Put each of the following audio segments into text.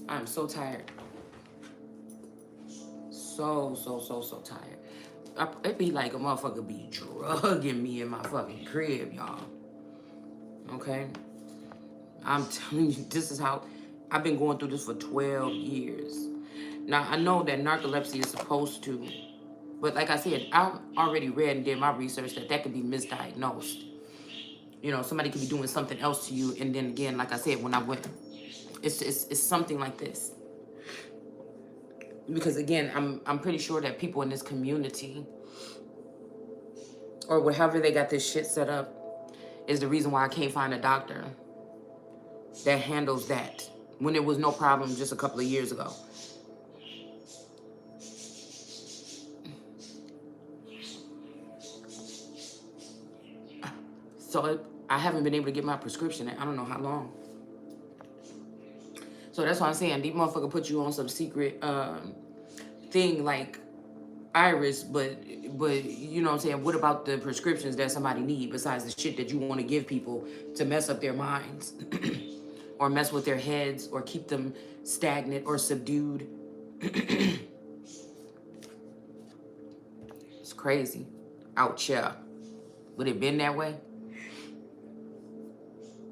I'm so tired. So tired. It be like a motherfucker be drugging me in my fucking crib, y'all. Okay? I'm telling you, this is how I've been going through this for 12 years. Now, I know that narcolepsy is supposed to, but like I said, I've already read and did my research that that could be misdiagnosed. You know, somebody could be doing something else to you, and then again, like I said, when I went, it's something like this. Because again, I'm pretty sure that people in this community, or whatever they got this shit set up, is the reason why I can't find a doctor that handles that when there was no problem just a couple of years ago. So I haven't been able to get my prescription in I don't know how long. So that's why I'm saying these motherfuckers put you on some secret thing like Iris, but you know what I'm saying, what about the prescriptions that somebody need besides the shit that you want to give people to mess up their minds or mess with their heads or keep them stagnant or subdued? It's crazy out here. Would it been that way?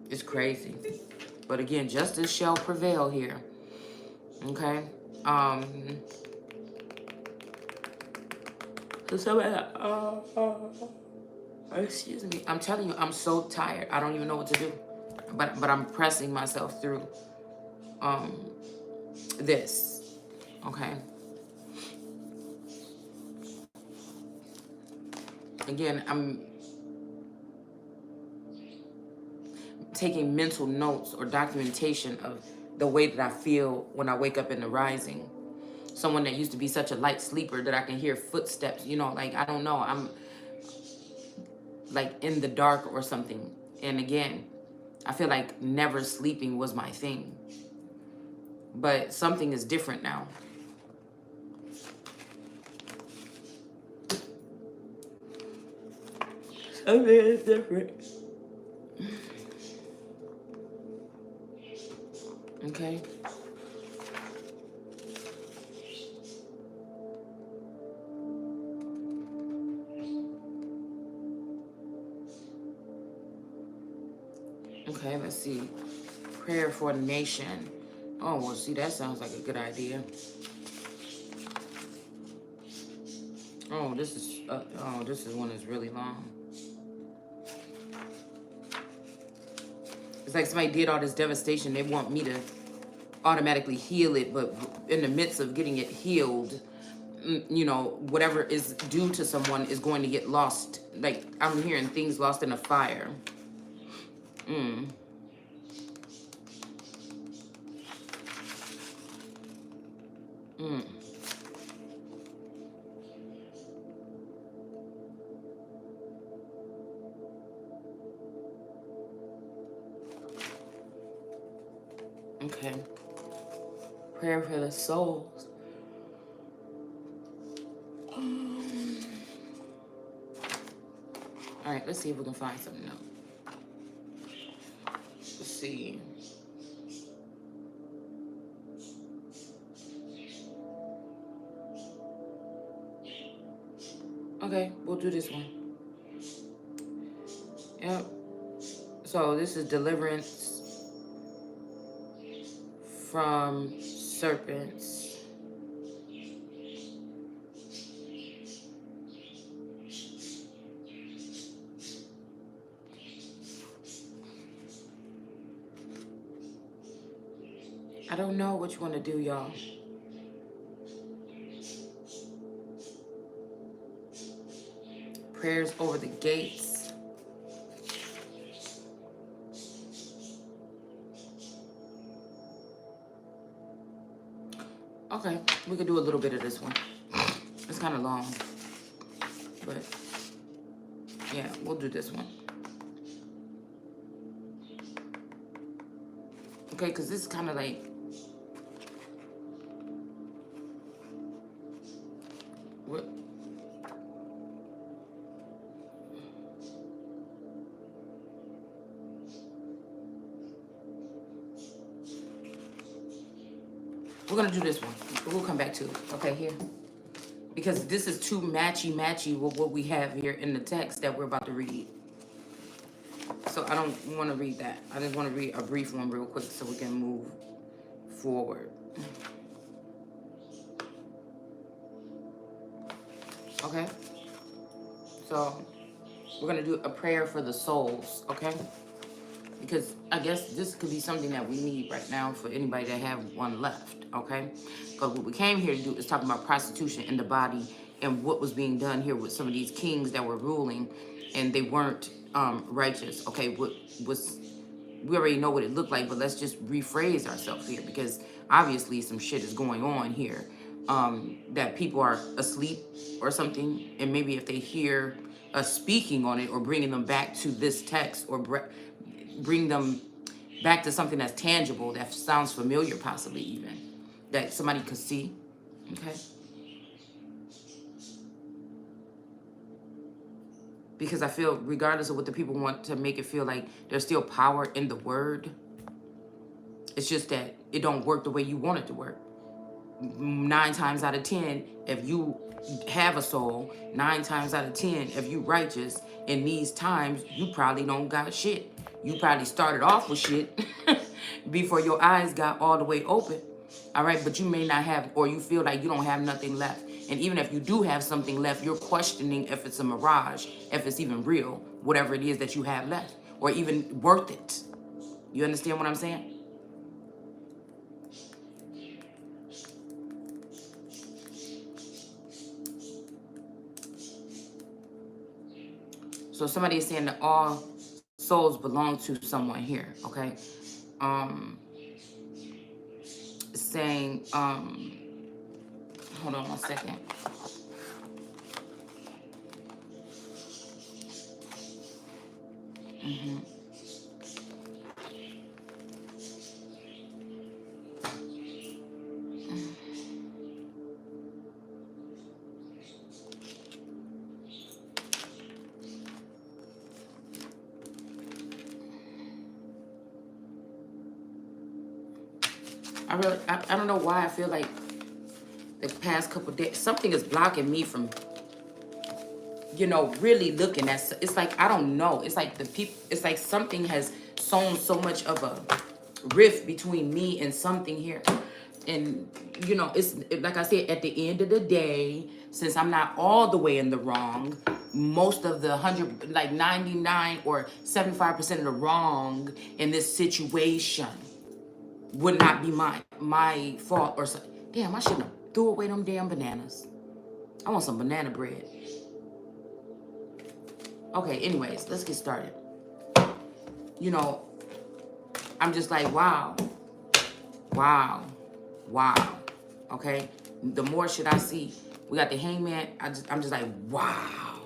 It's crazy. But again, justice shall prevail here. Okay? Excuse me. I'm telling you, I'm so tired. I don't even know what to do. But I'm pressing myself through this. Okay? Again, I'm taking mental notes or documentation of the way that I feel when I wake up in the rising. Someone that used to be such a light sleeper that I can hear footsteps, you know, like, I don't know, I'm like in the dark or something. And again, I feel like never sleeping was my thing. But something is different now. Something is different. Okay? Okay, let's see. Prayer for the nation. Oh, well, see, that sounds like a good idea. Oh, this is one that's really long. It's like somebody did all this devastation. They want me to automatically heal it, but in the midst of getting it healed, you know, whatever is due to someone is going to get lost. Like, I'm hearing things lost in a fire. Okay. Prayer for the souls. All right, let's see if we can find something else. Let's see. Okay, we'll do this one. Yep. So this is deliverance from serpents. I don't know what you want to do, y'all. Prayers over the gates. Okay, we could do a little bit of this one. It's kind of long, but yeah, we'll do this one. Okay, because this is kind of like, what? We're gonna do this one. We'll come back to it. Okay, here. Because this is too matchy with what we have here in the text that we're about to read. So I don't want to read that. I just want to read a brief one real quick so we can move forward. Okay? So we're going to do a prayer for the souls, okay? Because I guess this could be something that we need right now for anybody that have one left, okay? Because what we came here to do is talk about prostitution in the body and what was being done here with some of these kings that were ruling and they weren't righteous, okay? We already know what it looked like, but let's just rephrase ourselves here because obviously some shit is going on here. That people are asleep or something, and maybe if they hear us speaking on it or bringing them back to this text or bring them back to something that's tangible, that sounds familiar possibly even, that somebody could see, okay? Because I feel regardless of what the people want to make it feel like, there's still power in the word. It's just that it don't work the way you want it to work. 9 times out of 10, if you have a soul, 9 times out of 10, if you righteous, in these times, you probably don't got shit. You probably started off with shit before your eyes got all the way open. All right, but you may not have, or you feel like you don't have nothing left. And even if you do have something left, you're questioning if it's a mirage, if it's even real, whatever it is that you have left, or even worth it. You understand what I'm saying? So somebody is saying that all souls belong to someone here, okay? Saying, hold on one second. I don't know why I feel like the past couple days, something is blocking me from, really looking at, it's like, I don't know. It's like it's like something has sown so much of a rift between me and something here. And, it's like I said, at the end of the day, since I'm not all the way in the wrong, most of the 100, like 99 or 75% of the wrong in this situation would not be my fault or something. Damn, I shouldn't have threw away them damn bananas. I want some banana bread. Okay, anyways, let's get started. I'm just like, wow. Okay? The more shit I see, we got the hangman. I'm just like, wow.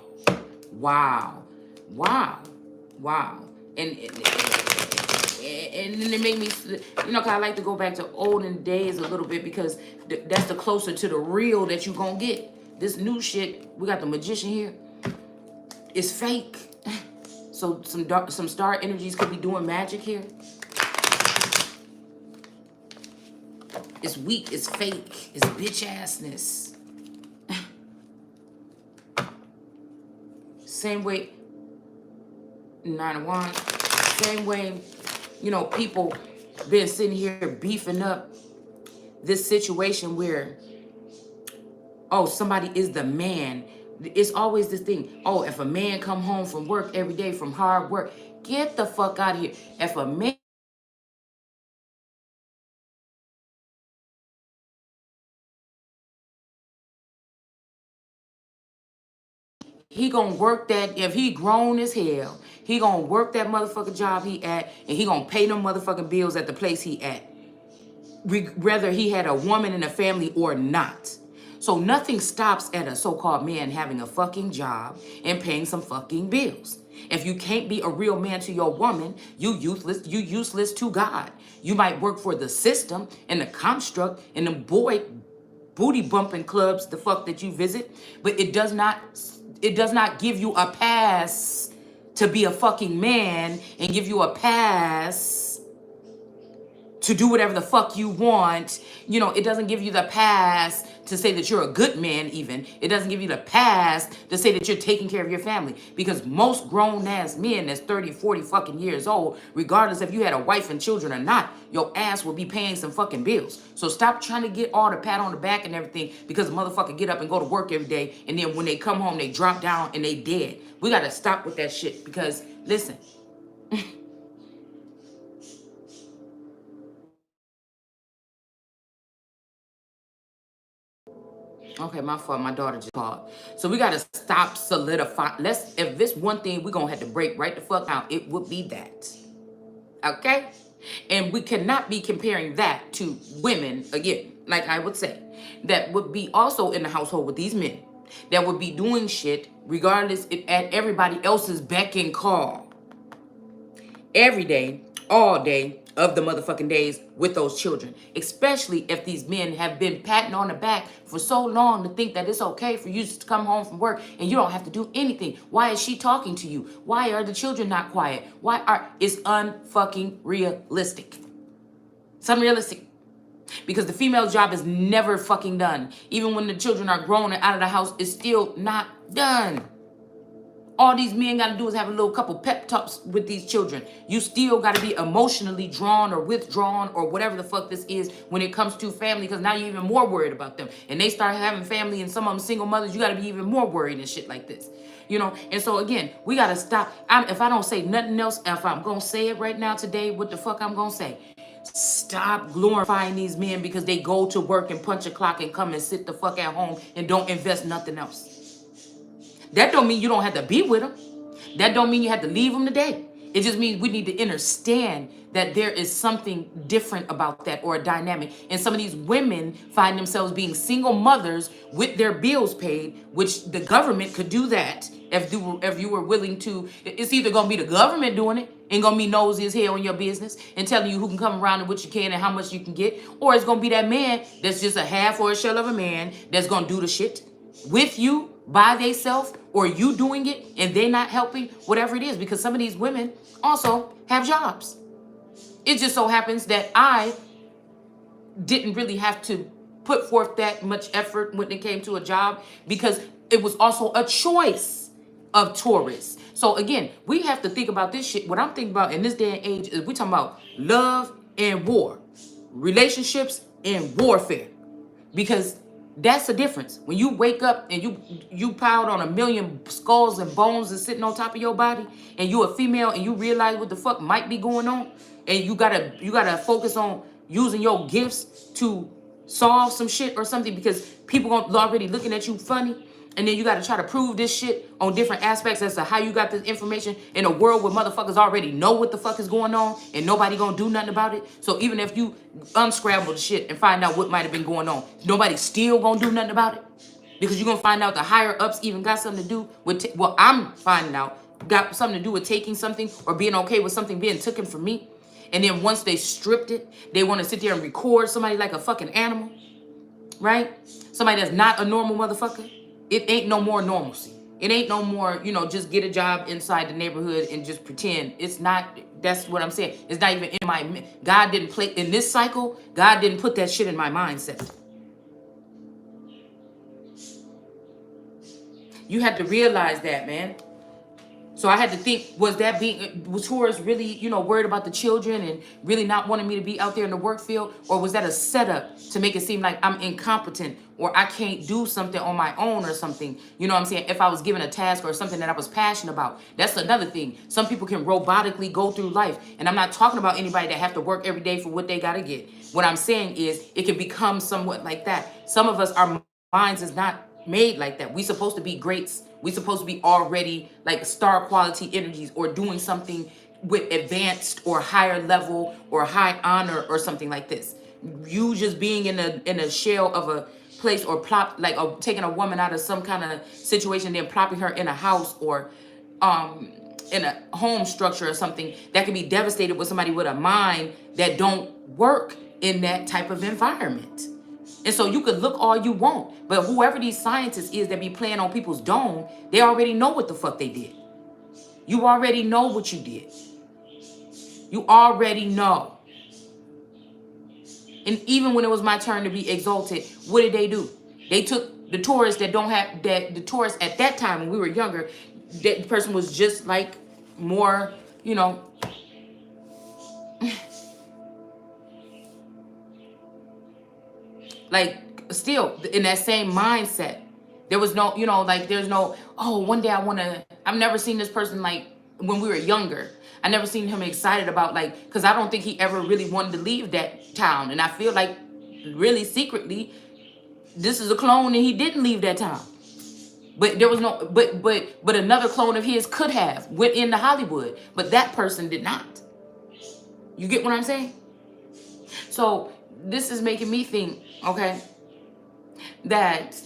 And then it made me, cause I like to go back to olden days a little bit because that's the closer to the real that you gonna get. This new shit, we got the magician here. It's fake. So some star energies could be doing magic here. It's weak, it's fake, it's bitch assness. Same way, 9 of Wands, same way, people been sitting here beefing up this situation where, oh, somebody is the man. It's always this thing. Oh, if a man come home from work every day from hard work, get the fuck out of here. If a man he gonna work that, if he grown as hell, he gonna work that motherfucking job he at, and he gonna pay them motherfucking bills at the place he at. Whether he had a woman in a family or not. So nothing stops at a so-called man having a fucking job and paying some fucking bills. If you can't be a real man to your woman, you useless to God. You might work for the system and the construct and the boy booty bumping clubs, the fuck that you visit, but it does not give you a pass to be a fucking man and give you a pass to do whatever the fuck you want. You know, it doesn't give you the pass to say that you're a good man even. It doesn't give you the pass to say that you're taking care of your family. Because most grown-ass men that's 30, 40 fucking years old, regardless if you had a wife and children or not, your ass will be paying some fucking bills. So stop trying to get all the pat on the back and everything because the motherfucker get up and go to work every day, and then when they come home, they drop down and they dead. We got to stop with that shit because, listen, okay, my fault. My daughter just called. So we gotta stop solidifying. If this one thing we're gonna have to break right the fuck out, it would be that. Okay? And we cannot be comparing that to women, again, like I would say, that would be also in the household with these men, that would be doing shit regardless at everybody else's beck and call. Every day, all day of the motherfucking days with those children. Especially if these men have been patting on the back for so long to think that it's okay for you to come home from work and you don't have to do anything. Why is she talking to you? Why are the children not quiet? It's unfucking realistic. It's unrealistic. Because the female job is never fucking done. Even when the children are grown and out of the house, it's still not done. All these men got to do is have a little couple pep talks with these children. You still got to be emotionally drawn or withdrawn or whatever the fuck this is when it comes to family, because now you're even more worried about them. And they start having family and some of them single mothers, you got to be even more worried and shit like this. You know, and so again, we got to stop. If I don't say nothing else, if I'm going to say it right now today, what the fuck I'm going to say? Stop glorifying these men because they go to work and punch a clock and come and sit the fuck at home and don't invest nothing else. That don't mean you don't have to be with them. That don't mean you have to leave them today. It just means we need to understand that there is something different about that, or a dynamic. And some of these women find themselves being single mothers with their bills paid, which the government could do that if you were willing to. It's either going to be the government doing it and going to be nosy as hell in your business and telling you who can come around and what you can and how much you can get, or it's going to be that man that's just a half or a shell of a man that's going to do the shit with you by theyself, or you doing it and they not helping, whatever it is, because some of these women also have jobs. It just so happens that I didn't really have to put forth that much effort when it came to a job, because it was also a choice of tourists. So again, we have to think about this shit. What I'm thinking about in this day and age is we talking about love and war, relationships and warfare, because that's the difference. When you wake up and you piled on a million skulls and bones and sitting on top of your body, and you a female and you realize what the fuck might be going on, and you gotta focus on using your gifts to solve some shit or something, because people already looking at you funny, and then you gotta try to prove this shit on different aspects as to how you got this information in a world where motherfuckers already know what the fuck is going on and nobody gonna do nothing about it. So even if you unscramble the shit and find out what might have been going on, nobody still gonna do nothing about it, because you're gonna find out the higher ups even got something to do with I'm finding out got something to do with taking something or being okay with something being taken from me. And then once they stripped it, they want to sit there and record somebody like a fucking animal, right? Somebody that's not a normal motherfucker. It ain't no more normalcy. It ain't no more, just get a job inside the neighborhood and just pretend. It's not, that's what I'm saying. It's not even in my, God didn't play, in this cycle, God didn't put that shit in my mindset. You have to realize that, man. So I had to think, was Taurus really, worried about the children and really not wanting me to be out there in the work field? Or was that a setup to make it seem like I'm incompetent or I can't do something on my own or something? You know what I'm saying? If I was given a task or something that I was passionate about. That's another thing. Some people can robotically go through life. And I'm not talking about anybody that have to work every day for what they got to get. What I'm saying is it can become somewhat like that. Some of us, our minds is not made like that. We supposed to be greats. We supposed to be already like star quality energies or doing something with advanced or higher level or high honor or something like this. You just being in a shell of a place or taking a woman out of some kind of situation, then plopping her in a house or in a home structure or something that can be devastated with somebody with a mind that don't work in that type of environment. And so you could look all you want, but whoever these scientists is that be playing on people's dome, they already know what the fuck they did. You already know what you did. You already know. And even when it was my turn to be exalted, what did they do? They took the tourists that don't have that. The tourists at that time when we were younger, that person was just like more, you know, like still in that same mindset. There was no, you know, like there's no, oh, one day I want to, I've never seen this person like when we were younger. I never seen him excited about like, because I don't think he ever really wanted to leave that town. And I feel like really secretly, this is a clone and he didn't leave that town. But there was no, but another clone of his could have went into Hollywood, but that person did not. You get what I'm saying? So this is making me think, okay, that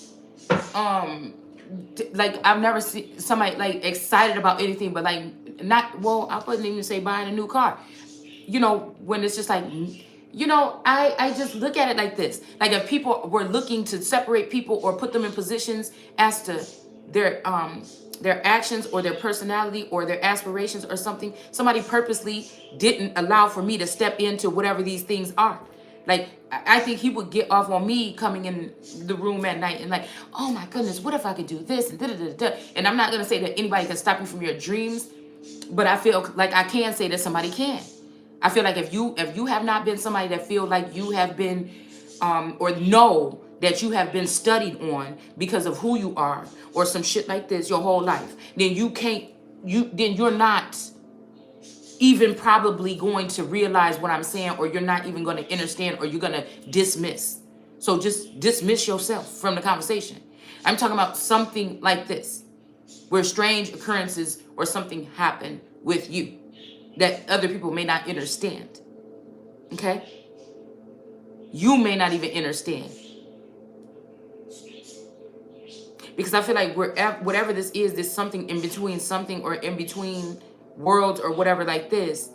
like I've never seen somebody like excited about anything, but like not, well, I wouldn't even say buying a new car. You know, when it's just like, you know, I just look at it like this. Like if people were looking to separate people or put them in positions as to their actions or their personality or their aspirations or something, somebody purposely didn't allow for me to step into whatever these things are. Like, I think he would get off on me coming in the room at night and like, oh my goodness, what if I could do this and da da da da. And I'm not gonna say that anybody can stop you from your dreams, but I feel like I can say that somebody can. I feel like if you have not been somebody that feel like you have been or know that you have been studied on because of who you are or some shit like this your whole life, then you're not even probably going to realize what I'm saying, or you're not even going to understand, or you're going to dismiss. So just dismiss yourself from the conversation. I'm talking about something like this, where strange occurrences or something happen with you that other people may not understand. Okay? You may not even understand. Because I feel like whatever this is, there's something in between something or in between worlds or whatever like this.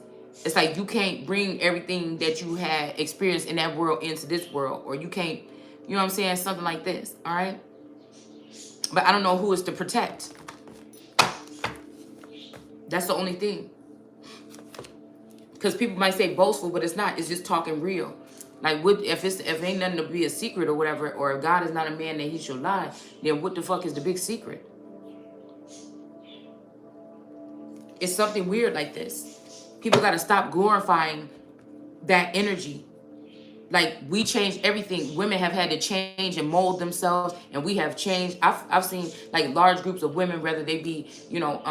It's like you can't bring everything that you had experienced in that world into this world, or you can't, you know what I'm saying? Something like this, all right? But I don't know who is to protect. That's the only thing. Because people might say boastful, but it's not. It's just talking real. Like, if ain't nothing to be a secret or whatever, or if God is not a man that he should lie, then what the fuck is the big secret? It's something weird like this. People got to stop glorifying that energy. Like, we changed everything. Women have had to change and mold themselves, and we have changed. I've seen like large groups of women, whether they be, you know,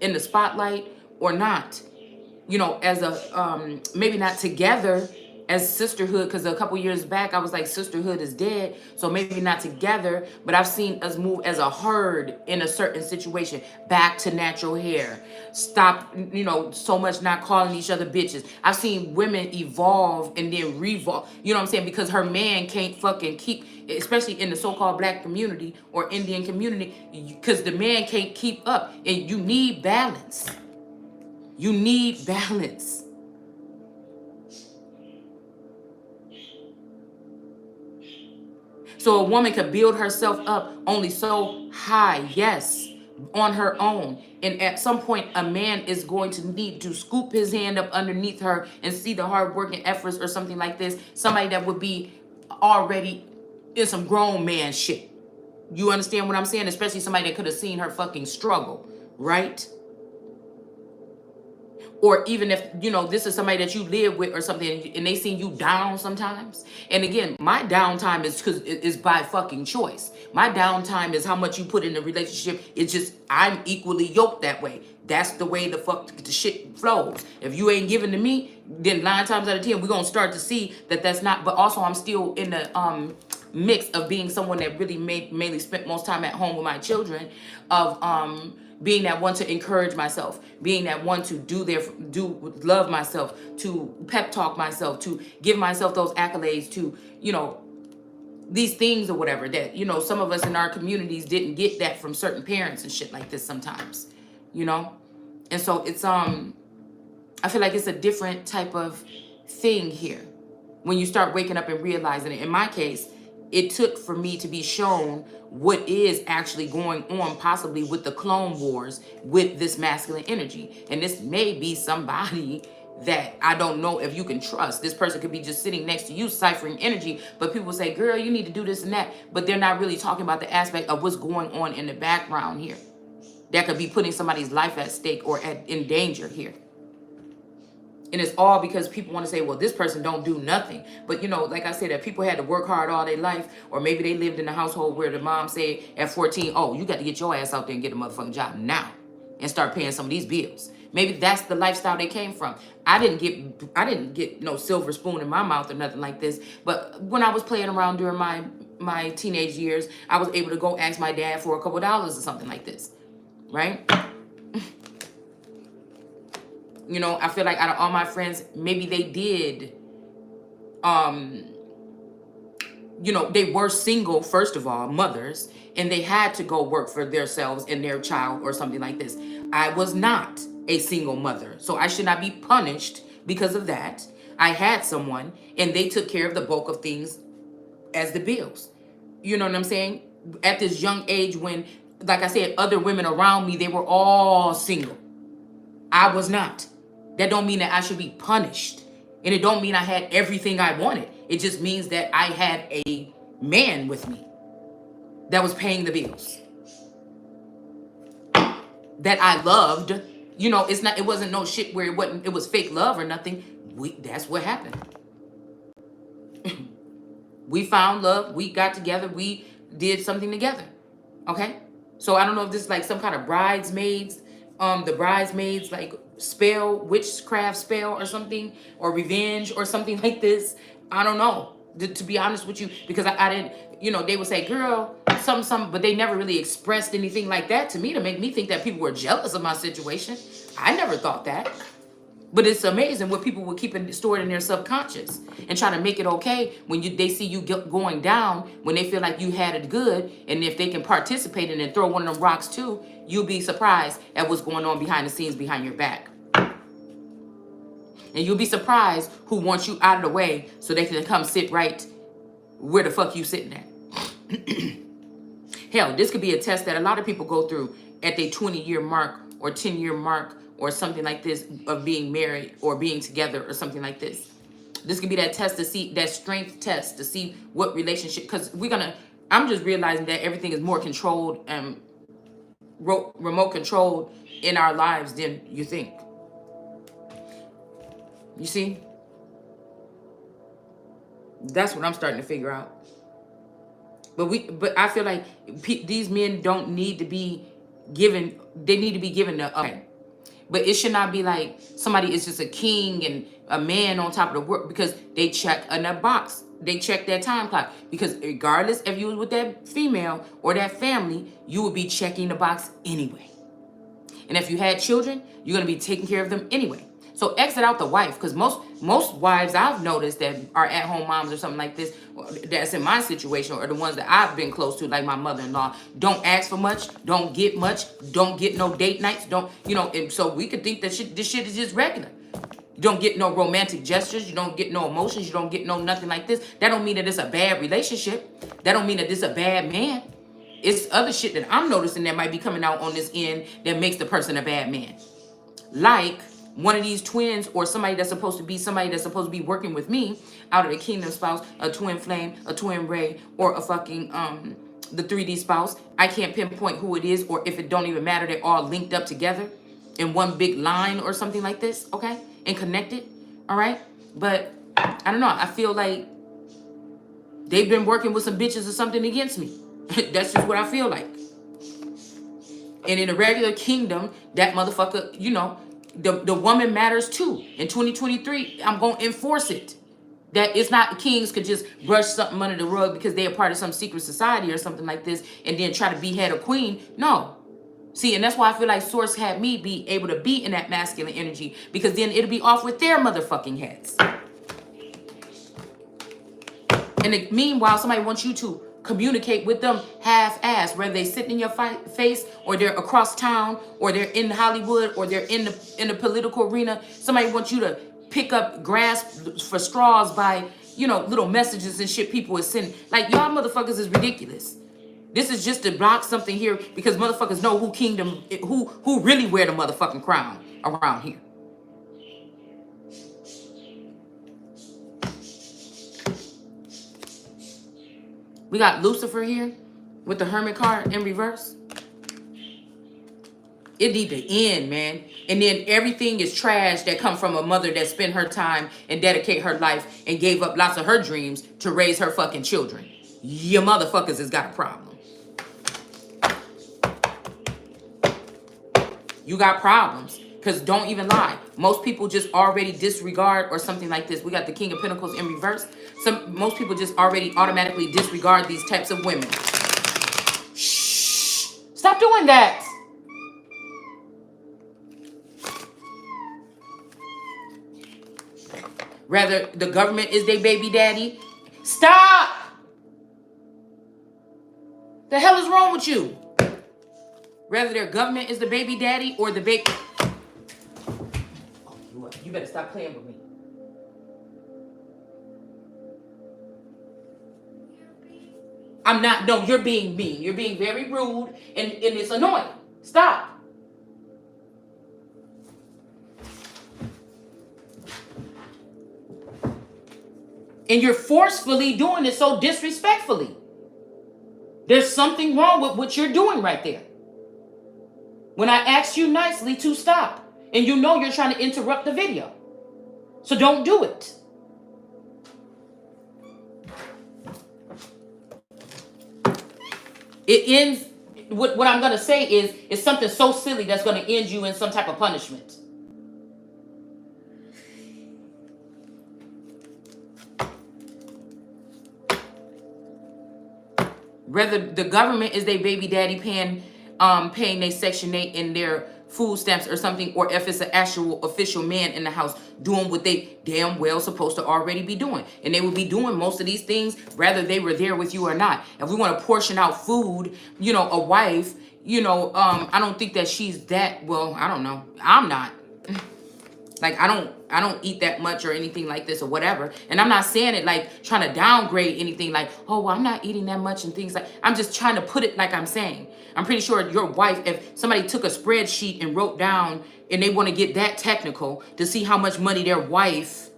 in the spotlight or not, you know, as a maybe not together as sisterhood, because a couple years back I was like, sisterhood is dead, so maybe not together, but I've seen us move as a herd in a certain situation, back to natural hair, stop, you know, so much not calling each other bitches. I've seen women evolve and then revolve, you know what I'm saying, because her man can't fucking keep, especially in the so-called black community or Indian community, because the man can't keep up, and you need balance. You need balance. So a woman could build herself up only so high, yes, on her own. And at some point, a man is going to need to scoop his hand up underneath her and see the hard work and efforts or something like this. Somebody that would be already in some grown man shit. You understand what I'm saying? Especially somebody that could have seen her fucking struggle, right? Or even if, you know, this is somebody that you live with or something, and they seen you down sometimes. And again, my downtime is by fucking choice. My downtime is how much you put in the relationship. It's just, I'm equally yoked that way. That's the way the shit flows. If you ain't giving to me, then 9 times out of 10, we're going to start to see that that's not, but also I'm still in the mix of being someone that really mainly spent most time at home with my children, of being that one to encourage myself, being that one to love myself, to pep talk myself, to give myself those accolades, to, you know, these things or whatever that, you know, some of us in our communities didn't get that from certain parents and shit like this sometimes, you know? And so it's, I feel like it's a different type of thing here when you start waking up and realizing it. In my case, it took for me to be shown what is actually going on, possibly with the clone wars, with this masculine energy. And this may be somebody that I don't know if you can trust. This person could be just sitting next to you ciphering energy, but people say, girl, you need to do this and that, but they're not really talking about the aspect of what's going on in the background here that could be putting somebody's life at stake or in danger here. And it's all because people want to say, well, this person don't do nothing. But, you know, like I said, if people had to work hard all their life, or maybe they lived in a household where the mom said at 14, oh, you got to get your ass out there and get a motherfucking job now and start paying some of these bills. Maybe that's the lifestyle they came from. I didn't get no silver spoon in my mouth or nothing like this. But when I was playing around during my teenage years, I was able to go ask my dad for a couple dollars or something like this, right? You know, I feel like out of all my friends, maybe they did, you know, they were single, first of all, mothers, and they had to go work for themselves and their child or something like this. I was not a single mother, so I should not be punished because of that. I had someone, and they took care of the bulk of things as the bills. You know what I'm saying? At this young age when, like I said, other women around me, they were all single. I was not. That don't mean that I should be punished. And it don't mean I had everything I wanted. It just means that I had a man with me that was paying the bills, that I loved. You know, it wasn't no shit where it was fake love or nothing. That's what happened. We found love. We got together. We did something together. Okay? So I don't know if this is like some kind of bridesmaids, the bridesmaids like spell, witchcraft spell or something, or revenge or something like this. I don't know, to be honest with you, because I didn't, you know, they would say, girl, something, but they never really expressed anything like that to me to make me think that people were jealous of my situation. I never thought that. But it's amazing what people will keep stored in their subconscious and try to make it okay when they see you going down, when they feel like you had it good, and if they can participate in it and throw one of them rocks too, you'll be surprised at what's going on behind the scenes, behind your back. And you'll be surprised who wants you out of the way so they can come sit right where the fuck you sitting at. Hell, this could be a test that a lot of people go through at their 20-year mark or 10-year mark or something like this of being married or being together or something like this. This could be that test to see, that strength test to see what relationship, because I'm just realizing that everything is more controlled and remote controlled in our lives than you think. You see? That's what I'm starting to figure out. But I feel like these men don't need to be given, they need to be given the, okay. But it should not be like somebody is just a king and a man on top of the world because they check in a box. They check their time clock. Because regardless if you was with that female or that family, you would be checking the box anyway. And if you had children, you're going to be taking care of them anyway. So exit out the wife, because most wives I've noticed that are at-home moms or something like this, that's in my situation, or the ones that I've been close to, like my mother-in-law, don't ask for much, don't get much, don't get no date nights, don't, you know, and so we could think that this shit is just regular. You don't get no romantic gestures, you don't get no emotions, you don't get no nothing like this. That don't mean that it's a bad relationship. That don't mean that it's a bad man. It's other shit that I'm noticing that might be coming out on this end that makes the person a bad man. Like one of these twins or somebody that's supposed to be working with me out of the kingdom spouse, a twin flame, a twin ray, or a fucking the 3D spouse. I can't pinpoint who it is, or if it don't even matter, they're all linked up together in one big line or something like this, okay? And connected, all right? But I don't know, I feel like they've been working with some bitches or something against me. That's just what I feel like. And in a regular kingdom, that motherfucker, you know, the woman matters too. In 2023, I'm going to enforce it. That it's not kings could just brush something under the rug because they're part of some secret society or something like this and then try to behead a queen. No. See, and that's why I feel like Source had me be able to be in that masculine energy, because then it'll be off with their motherfucking heads. And meanwhile, somebody wants you to communicate with them half-assed, whether they sitting in your face or they're across town or they're in Hollywood or they're in the political arena. Somebody wants you to pick up, grasp for straws by, you know, little messages and shit people are sending. Like, y'all motherfuckers is ridiculous. This is just to block something here because motherfuckers know who really wear the motherfucking crown around here. We got Lucifer here with the Hermit card in reverse. It need to end, man. And then everything is trash that come from a mother that spent her time and dedicate her life and gave up lots of her dreams to raise her fucking children. You motherfuckers has got a problem. You got problems. Because don't even lie. Most people just already disregard or something like this. We got the King of Pentacles in reverse. Most people just already automatically disregard these types of women. Shh. Stop doing that. Rather, the government is their baby daddy. Stop! The hell is wrong with you? Rather, their government is the baby daddy or the baby... Oh, you better stop playing with me. I'm not... No, you're being mean. You're being very rude and it's annoying. Stop. And you're forcefully doing it so disrespectfully. There's something wrong with what you're doing right there. When I asked you nicely to stop, and you know you're trying to interrupt the video. So don't do it. It ends, what I'm going to say is something so silly that's going to end you in some type of punishment. Whether the government is their baby daddy paying their Section 8 and their food stamps or something, or if it's an actual official man in the house doing what they damn well supposed to already be doing. And they would be doing most of these things whether they were there with you or not. If we want to portion out food, you know, a wife, you know, I don't think that she's that, well, I don't know. I'm not. Like, I don't eat that much or anything like this or whatever. And I'm not saying it like trying to downgrade anything like, oh, well, I'm not eating that much and things like, I'm just trying to put it like I'm saying. I'm pretty sure your wife, if somebody took a spreadsheet and wrote down and they want to get that technical to see how much money their wife,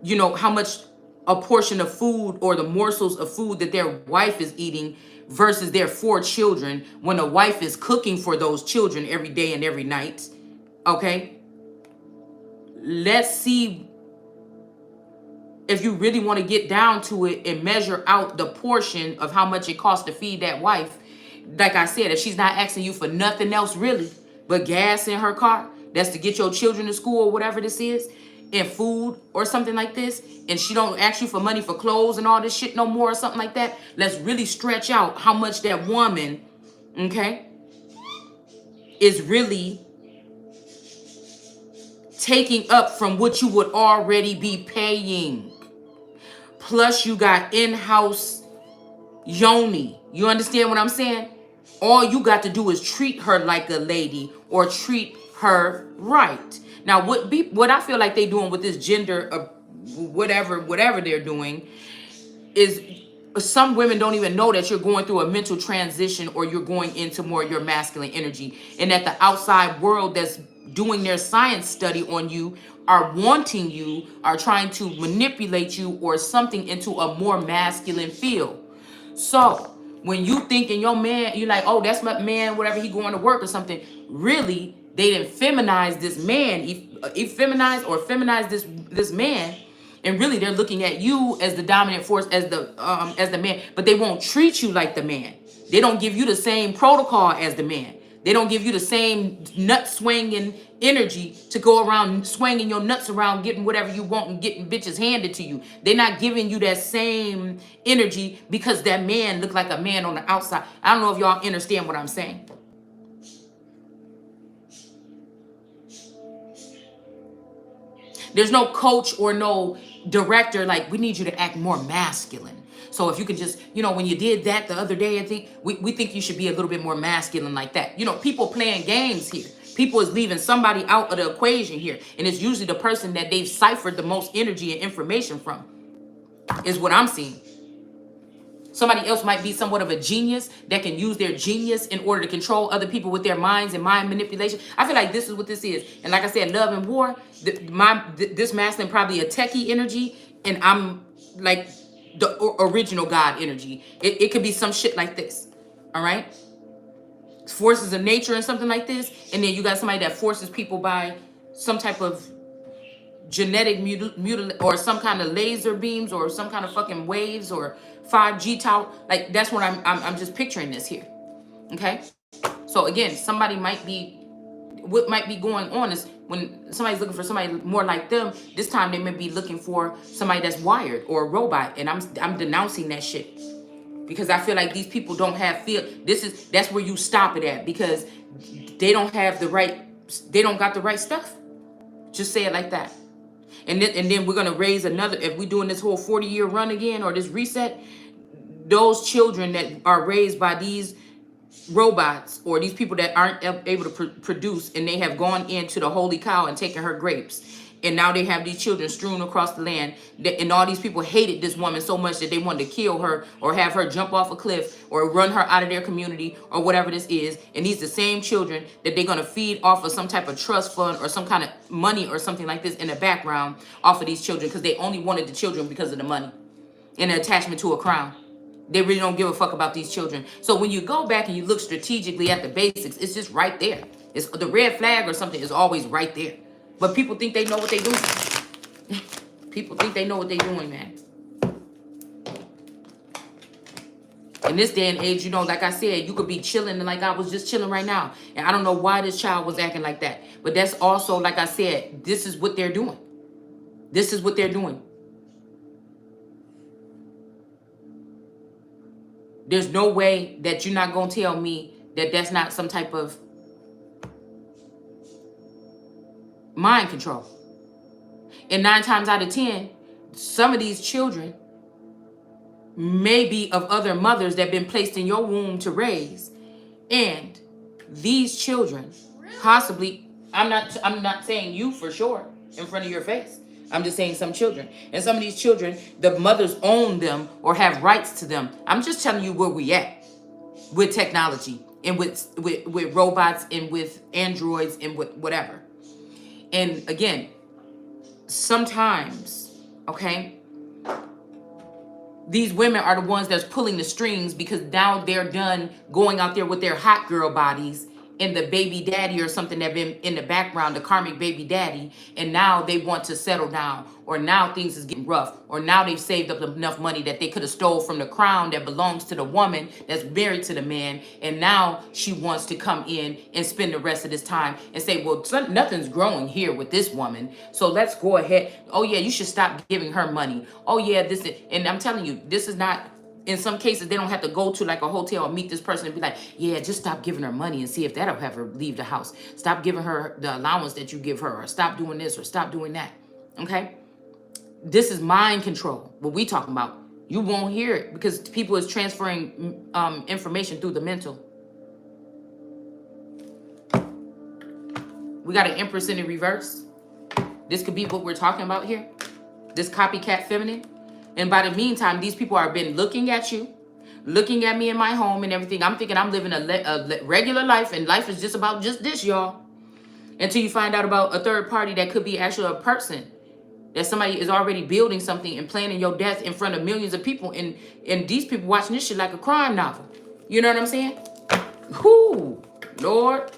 you know, how much a portion of food or the morsels of food that their wife is eating versus their 4 children, when a wife is cooking for those children every day and every night, okay? Let's see if you really want to get down to it and measure out the portion of how much it costs to feed that wife. Like I said, if she's not asking you for nothing else really but gas in her car, that's to get your children to school or whatever this is, and food or something like this, and she don't ask you for money for clothes and all this shit no more or something like that, let's really stretch out how much that woman, okay, is really taking up from what you would already be paying. Plus you got in-house yoni. You understand what I'm saying? All you got to do is treat her like a lady or treat her right. Now, what I feel like they doing with this gender, whatever they're doing, is some women don't even know that you're going through a mental transition or you're going into more your masculine energy, and that the outside world that's doing their science study on you are wanting you, are trying to manipulate you or something into a more masculine field. So when you thinking your man, you're like, oh, that's my man, whatever, he going to work or something. Really, they didn't feminize this man, feminize this man, and really they're looking at you as the dominant force, as the man, but they won't treat you like the man. They don't give you the same protocol as the man. They don't give you the same nut swinging energy to go around swinging your nuts around, getting whatever you want and getting bitches handed to you. They're not giving you that same energy because that man looked like a man on the outside. I don't know if y'all understand what I'm saying. There's no coach or no director like, we need you to act more masculine. So if you can just, you know, when you did that the other day, I think we think you should be a little bit more masculine like that. You know, people playing games here. People is leaving somebody out of the equation here. And it's usually the person that they've ciphered the most energy and information from, is what I'm seeing. Somebody else might be somewhat of a genius that can use their genius in order to control other people with their minds and mind manipulation. I feel like this is what this is. And like I said, love and war, this masculine probably a techie energy. And I'm like the original God energy. It could be some shit like this. All right? Forces of nature and something like this. And then you got somebody that forces people by some type of genetic mutilation or some kind of laser beams or some kind of fucking waves or 5G tower. Like, that's what I'm just picturing this here. Okay? So again, what might be going on is when somebody's looking for somebody more like them, this time they may be looking for somebody that's wired or a robot. And I'm denouncing that shit. Because I feel like these people don't have that's where you stop it at, because they don't got the right stuff. Just say it like that. And then we're gonna raise another, if we're doing this whole 40-year run again or this reset, those children that are raised by these robots or these people that aren't able to produce, and they have gone into the holy cow and taken her grapes, and now they have these children strewn across the land, and all these people hated this woman so much that they wanted to kill her or have her jump off a cliff or run her out of their community or whatever this is. And these the same children that they're going to feed off of some type of trust fund or some kind of money or something like this in the background off of these children, because they only wanted the children because of the money and the attachment to a crown. They really don't give a fuck about these children. So when you go back and you look strategically at the basics, it's just right there. It's the red flag or something is always right there. But people think they know what they're doing. People think they know what they're doing, man. In this day and age, you know, like I said, you could be chilling like I was just chilling right now. And I don't know why this child was acting like that. But that's also, like I said, this is what they're doing. This is what they're doing. There's no way that you're not going to tell me that that's not some type of mind control. And 9 times out of 10, some of these children may be of other mothers that have been placed in your womb to raise. And these children possibly, I'm not saying you for sure in front of your face. I'm just saying some children. And some of these children, the mothers own them or have rights to them. I'm just telling you where we at with technology and with robots and with androids and with whatever. And again, sometimes, okay, these women are the ones that's pulling the strings, because now they're done going out there with their hot girl bodies and the baby daddy or something that been in the background, the karmic baby daddy, and now they want to settle down, or now things is getting rough, or now they've saved up enough money that they could have stole from the crown that belongs to the woman that's married to the man, and now she wants to come in and spend the rest of this time and say, well, nothing's growing here with this woman, so let's go ahead. Oh yeah, you should stop giving her money. Oh yeah, and I'm telling you, this is not. In some cases, they don't have to go to like a hotel and meet this person and be like, yeah, just stop giving her money and see if that'll have her leave the house. Stop giving her the allowance that you give her, or stop doing this or stop doing that. Okay? This is mind control, what we talking about. You won't hear it because people is transferring information through the mental. We got an Empress in the reverse. This could be what we're talking about here. This copycat feminine. And by the meantime, these people are been looking at you, looking at me in my home and everything. I'm thinking I'm living a regular life, and life is just about just this, y'all. Until you find out about a third party that could be actually a person, that somebody is already building something and planning your death in front of millions of people. And these people watching this shit like a crime novel. You know what I'm saying? Whoo, Lord.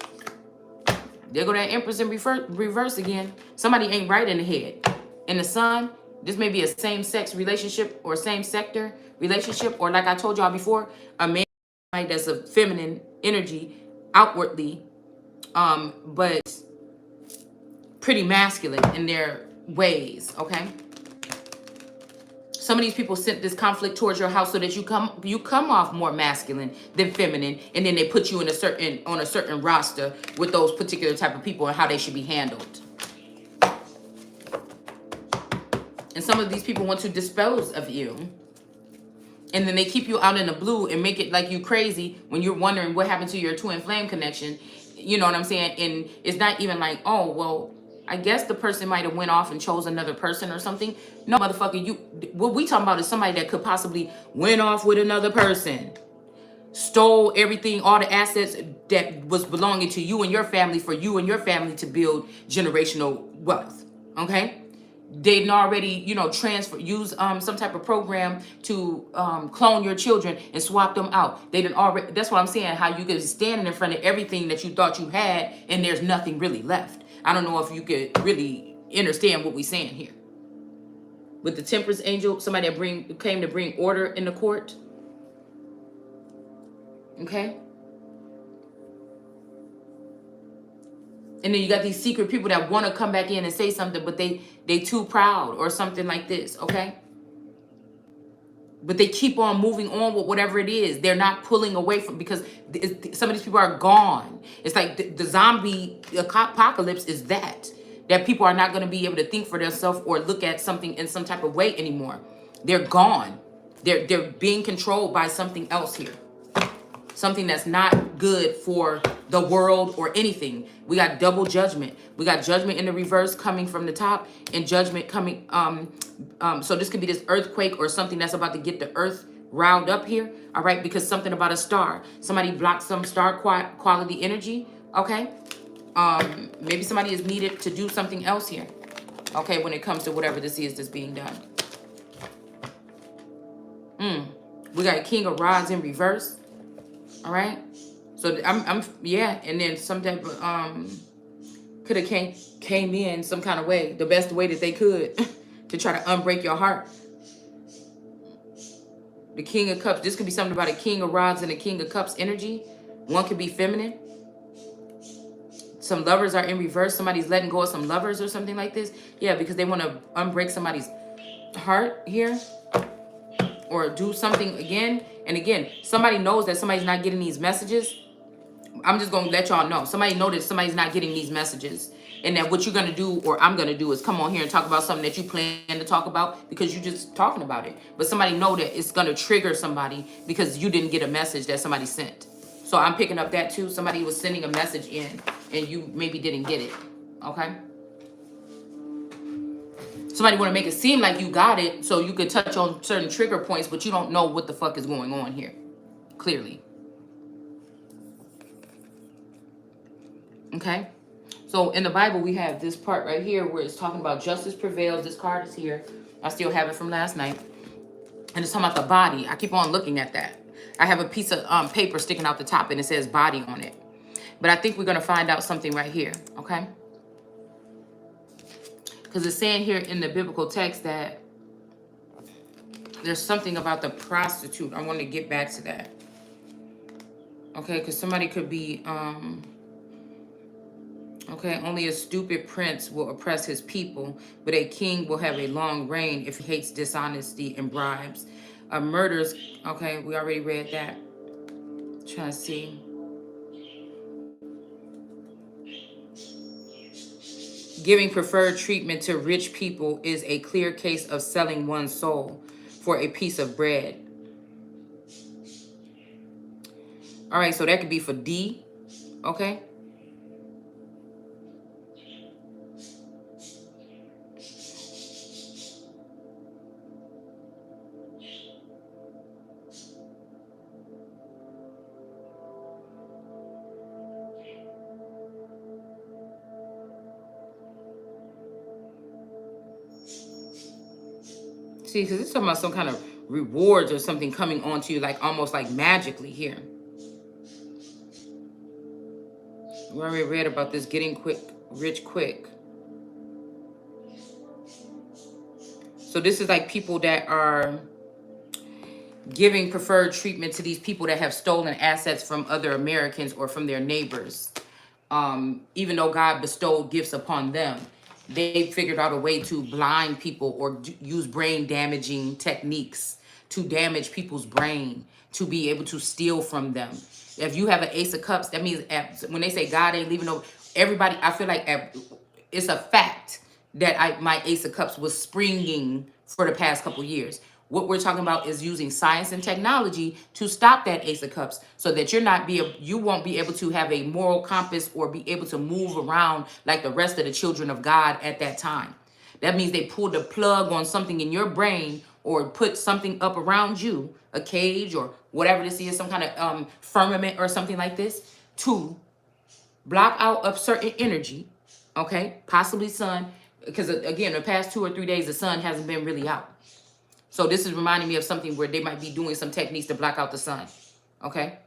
There go that Empress in reverse again. Somebody ain't right in the head. In the sun. This may be a same-sex relationship or same-sector relationship, or like I told y'all before, a man that's a feminine energy outwardly, but pretty masculine in their ways, okay? Some of these people sent this conflict towards your house so that you come off more masculine than feminine, and then they put you on a certain roster with those particular type of people and how they should be handled. And some of these people want to dispose of you. And then they keep you out in the blue and make it like you crazy when you're wondering what happened to your twin flame connection. You know what I'm saying? And it's not even like, oh, well, I guess the person might have went off and chose another person or something. No, motherfucker, what we talking about is somebody that could possibly went off with another person. Stole everything, all the assets that was belonging to you and your family for you and your family to build generational wealth. Okay? They didn't already, you know, use some type of program to clone your children and swap them out. They didn't already. That's what I'm saying. How you could be standing in front of everything that you thought you had, and there's nothing really left. I don't know if you could really understand what we're saying here. With the temperance angel, somebody that came to bring order in the court. Okay. And then you got these secret people that want to come back in and say something, but they too proud or something like this, okay? But they keep on moving on with whatever it is. They're not pulling away from, because some of these people are gone. It's like the zombie apocalypse is that people are not going to be able to think for themselves or look at something in some type of way anymore. They're gone. They're being controlled by something else here. Something that's not good for the world or anything. We got double judgment. We got judgment in the reverse coming from the top, and judgment coming. So this could be this earthquake or something that's about to get the earth riled up here. All right, because something about a star. Somebody blocked some star quality energy. Okay. Maybe somebody is needed to do something else here. Okay, when it comes to whatever this is that's being done. We got King of Rods in reverse. All right, so I'm yeah, and then some type of could have came in some kind of way, the best way that they could to try to unbreak your heart. The King of Cups. This could be something about a King of Rods and a King of Cups energy. One could be feminine. Some lovers are in reverse. Somebody's letting go of some lovers or something like this. Yeah, because they want to unbreak somebody's heart here. Or do something again. And again, somebody knows that somebody's not getting these messages. I'm just going to let y'all know. Somebody knows that somebody's not getting these messages. And that what you're going to do, or I'm going to do, is come on here and talk about something that you plan to talk about because you're just talking about it. But somebody know that it's going to trigger somebody because you didn't get a message that somebody sent. So I'm picking up that too. Somebody was sending a message in and you maybe didn't get it. Okay? Somebody want to make it seem like you got it so you could touch on certain trigger points, but you don't know what the fuck is going on here. Clearly. Okay? So in the Bible, we have this part right here where it's talking about justice prevails. This card is here. I still have it from last night. And it's talking about the body. I keep on looking at that. I have a piece of paper sticking out the top and it says body on it. But I think we're going to find out something right here. Okay? Because it's saying here in the biblical text that there's something about the prostitute. I want to get back to that. Okay, because somebody could be, okay, only a stupid prince will oppress his people, but a king will have a long reign if he hates dishonesty and bribes. Murders, okay, we already read that. Trying to see. Giving preferred treatment to rich people is a clear case of selling one's soul for a piece of bread. All right, so that could be for D, okay? See, because it's talking about some kind of rewards or something coming onto you, like almost like magically here. We already read about this getting rich quick. So this is like people that are giving preferred treatment to these people that have stolen assets from other Americans or from their neighbors. Even though God bestowed gifts upon them, they figured out a way to blind people or use brain damaging techniques to damage people's brain, to be able to steal from them. If you have an Ace of Cups, that means when they say God ain't leaving no, everybody, I feel like it's a fact that my Ace of Cups was springing for the past couple years. What we're talking about is using science and technology to stop that Ace of Cups so that you won't be able to have a moral compass or be able to move around like the rest of the children of God at that time. That means they pulled the plug on something in your brain or put something up around you, a cage or whatever this is, some kind of firmament or something like this, to block out a certain energy, okay, possibly sun, because again, the past 2 or 3 days, the sun hasn't been really out. So this is reminding me of something where they might be doing some techniques to block out the sun. Okay.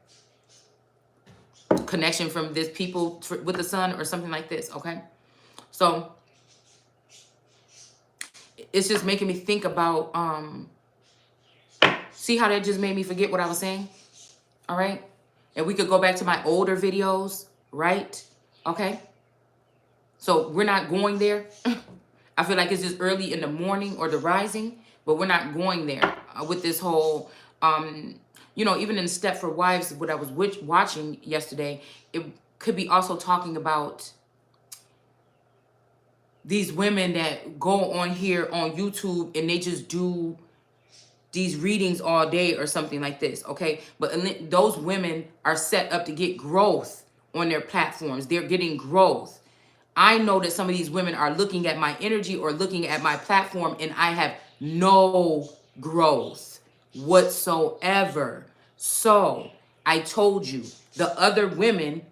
Connection from this people with the sun or something like this. Okay. So it's just making me think about, see how that just made me forget what I was saying? All right. And we could go back to my older videos, right? Okay. So we're not going there. I feel like it's just early in the morning or the rising, but we're not going there with this whole, you know, even in Step for Wives, what I was watching yesterday, it could be also talking about these women that go on here on YouTube and they just do these readings all day or something like this, okay? But those women are set up to get growth on their platforms. They're getting growth. I know that some of these women are looking at my energy or looking at my platform and I have no growth whatsoever. So I told you, the other women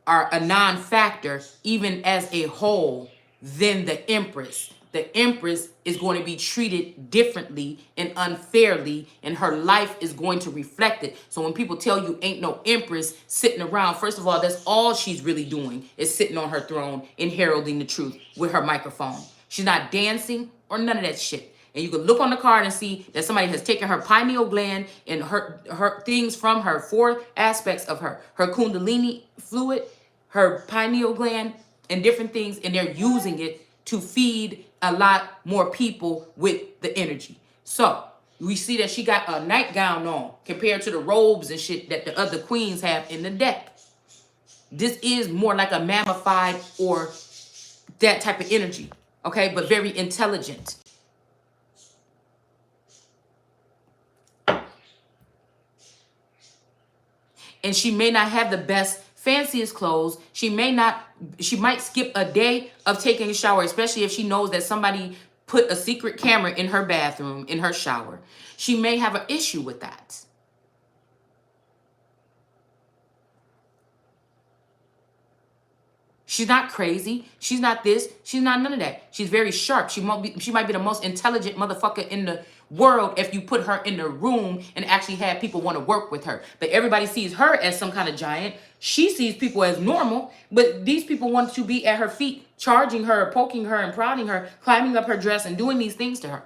are a non-factor even as a whole than the Empress. The Empress is going to be treated differently and unfairly, and her life is going to reflect it. So when people tell you ain't no Empress sitting around, first of all, that's all she's really doing is sitting on her throne and heralding the truth with her microphone. She's not dancing or none of that shit. And you can look on the card and see that somebody has taken her pineal gland and her things from her, 4 aspects of her Kundalini fluid, her pineal gland, and different things, and they're using it to feed a lot more people with the energy. So we see that she got a nightgown on compared to the robes and shit that the other queens have in the deck. This is more like a mammified or that type of energy, okay, but very intelligent. And she may not have the best, fanciest clothes. She might skip a day of taking a shower, especially if she knows that somebody put a secret camera in her bathroom, in her shower. She may have an issue with that. She's not crazy. She's not this. She's not none of that. She's very sharp. She might be the most intelligent motherfucker in the world if you put her in the room and actually have people want to work with her. But everybody sees her as some kind of giant. She sees people as normal, but these people want to be at her feet, charging her, poking her, and prodding her, climbing up her dress and doing these things to her.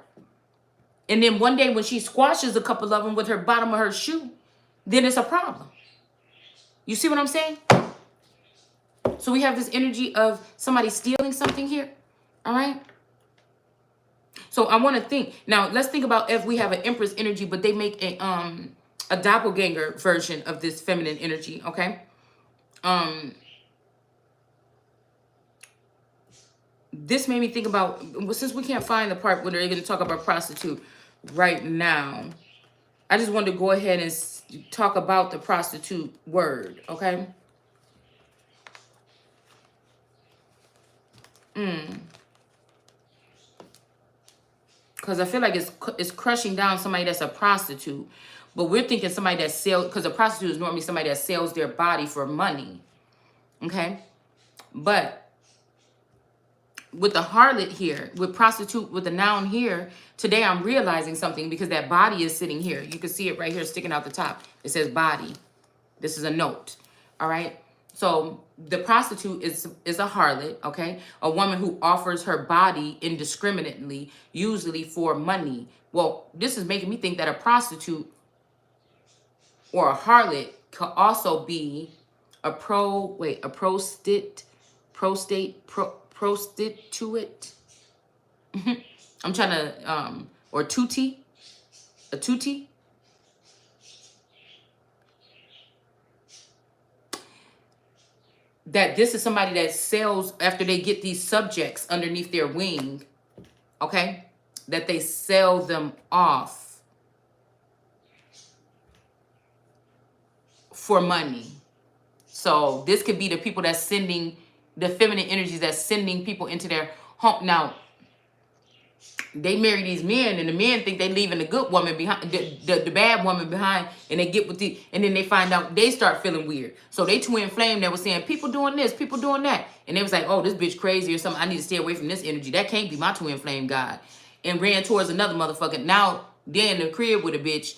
And then one day when she squashes a couple of them with her bottom of her shoe, then it's a problem. You see what I'm saying? So we have this energy of somebody stealing something here. All right. So I want to think. Now, let's think about if we have an Empress energy, but they make a doppelganger version of this feminine energy. Okay. This made me think about, since we can't find the part where they're going to talk about prostitute right now, I just wanted to go ahead and talk about the prostitute word. Okay. Because I feel like it's crushing down somebody that's a prostitute. But we're thinking somebody that sells, because a prostitute is normally somebody that sells their body for money. Okay? But with the harlot here, with prostitute, with the noun here, today I'm realizing something because that body is sitting here. You can see it right here sticking out the top. It says body. This is a note. All right? So the prostitute is a harlot, okay? A woman who offers her body indiscriminately, usually for money. Well, this is making me think that a prostitute or a harlot could also be a prostitute. I'm trying to, or tutti, a tutti. That this is somebody that sells after they get these subjects underneath their wing, okay? That they sell them off for money. So this could be the people that's sending, the feminine energies that's sending people into their home. Now, they marry these men, and the men think they leaving the good woman behind, the bad woman behind, and they get with the, and then they find out they start feeling weird. So they twin flame that was saying people doing this, people doing that, and they was like, oh, this bitch crazy or something. I need to stay away from this energy. That can't be my twin flame god, and ran towards another motherfucker. Now they're in the crib with a bitch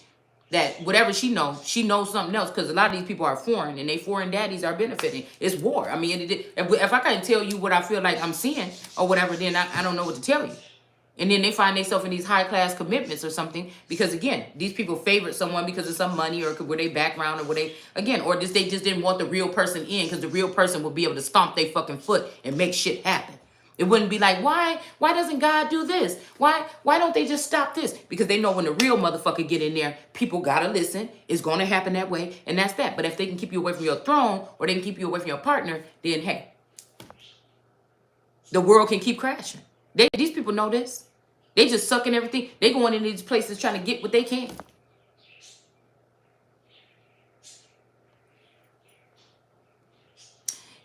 that whatever she knows something else, because a lot of these people are foreign, and they foreign daddies are benefiting. It's war. I mean, if I can't tell you what I feel like I'm seeing or whatever, then I don't know what to tell you. And then they find themselves in these high class commitments or something, because again, these people favorite someone because of some money or where they background or where they, again, or just they just didn't want the real person in, because the real person would be able to stomp their fucking foot and make shit happen. It wouldn't be like, why doesn't God do this? Why don't they just stop this? Because they know when the real motherfucker get in there, people gotta listen. It's gonna happen that way, and that's that. But if they can keep you away from your throne, or they can keep you away from your partner, then hey, the world can keep crashing. These people know this. They just sucking everything. They going into these places trying to get what they can.